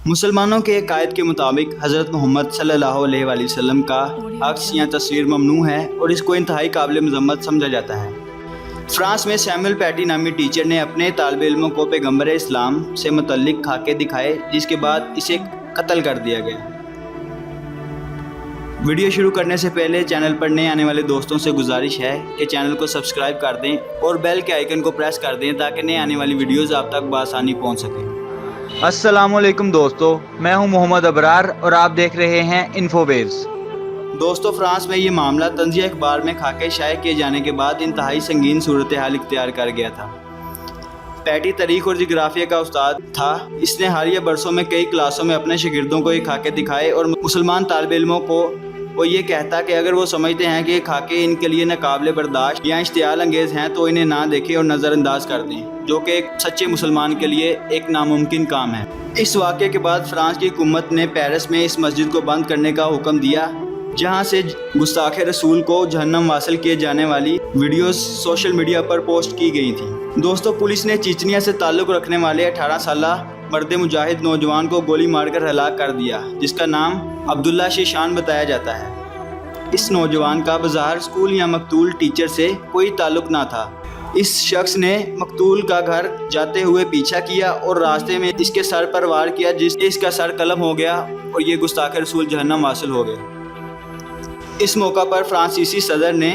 मुसलमानों के कायद के मुताबिक हज़रत मोहम्मद सल्लल्लाहु अलैहि वसल्लम का अक्स या तस्वीर ममनू है और इसको इंतहाई काबिल मज़म्मत समझा जाता है। फ्रांस में सैमुअल पैटी नामी टीचर ने अपने तालिब इल्मों को पैगंबर इस्लाम से मुतल्लिक खाके दिखाए, जिसके बाद इसे कत्ल कर दिया गया। वीडियो शुरू करने से पहले चैनल पर नए आने वाले दोस्तों से गुजारिश है कि चैनल को सब्सक्राइब कर दें और बेल के आइकन को प्रेस कर दें ताकि नए आने वाली वीडियोज़ आप तक बआसानी पहुँच सकें। अस्सलामुअलैकुम दोस्तों, मैं हूं मोहम्मद अबरार और आप देख रहे हैं इन्फोवेव्स। दोस्तों, फ्रांस में ये मामला तंज़िया अखबार में खाके शाये किए जाने के बाद इंतहाई संगीन सूरत हाल इख्तियार कर गया था। पैटी तारीख और जिग्राफिया का उस्ताद था। इसने हालिया बरसों में कई क्लासों में अपने शागिर्दों को ये खाके दिखाए और मुसलमान तालिब इल्मों को वो ये कहता कि अगर वो समझते हैं कि ये खाके इनके लिए नाकाबिले बर्दाश्त या इश्तियाल अंगेज़ हैं तो इन्हें ना देखें और नज़रअंदाज कर दें, जो कि एक सच्चे मुसलमान के लिए एक नामुमकिन काम है। इस वाक़े के बाद फ्रांस की हुकूमत ने पेरिस में इस मस्जिद को बंद करने का हुक्म दिया, जहां से गुस्ताख रसूल को जहन्नम वासिल किए जाने वाली वीडियोस सोशल मीडिया पर पोस्ट की गई थी। दोस्तों, पुलिस ने चीचनिया से ताल्लुक़ रखने वाले 18 साला मर्द मुजाहिद नौजवान को गोली मारकर हलाक कर दिया, जिसका नाम अब्दुल्ला शीशान बताया जाता है। इस नौजवान का बज़ाहिर स्कूल या मकतूल टीचर से कोई ताल्लुक़ ना था। इस शख्स ने मकतूल का घर जाते हुए पीछा किया और रास्ते में इसके सर पर वार किया, जिससे इसका सर कलम हो गया और ये गुस्ताख रसूल जहन्नम हासिल हो गए। इस मौका पर फ्रांसीसी सदर ने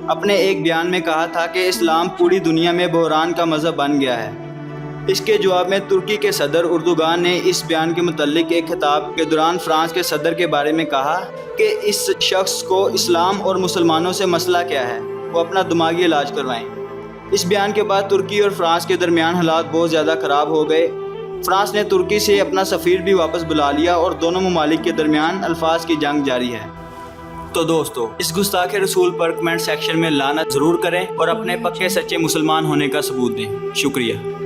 अपने एक बयान में कहा था कि इस्लाम पूरी दुनिया में बहरान का मज़हब बन गया है। इसके जवाब में तुर्की के सदर उर्दुगान ने इस बयान के मुतल्लिक एक खिताब के दौरान फ्रांस के सदर के बारे में कहा कि इस शख्स को इस्लाम और मुसलमानों से मसला क्या है, वो अपना दिमागी इलाज करवाएं। इस बयान के बाद तुर्की और फ्रांस के दरमियान हालात बहुत ज़्यादा ख़राब हो गए। फ्रांस ने तुर्की से अपना सफ़ीर भी वापस बुला लिया और दोनों ममालिक के दरमियान अल्फाज की जंग जारी है। तो दोस्तों, इस गुस्ताख रसूल पर कमेंट सेक्शन में लानत ज़रूर करें और अपने पक्के सच्चे मुसलमान होने का सबूत दें। शुक्रिया।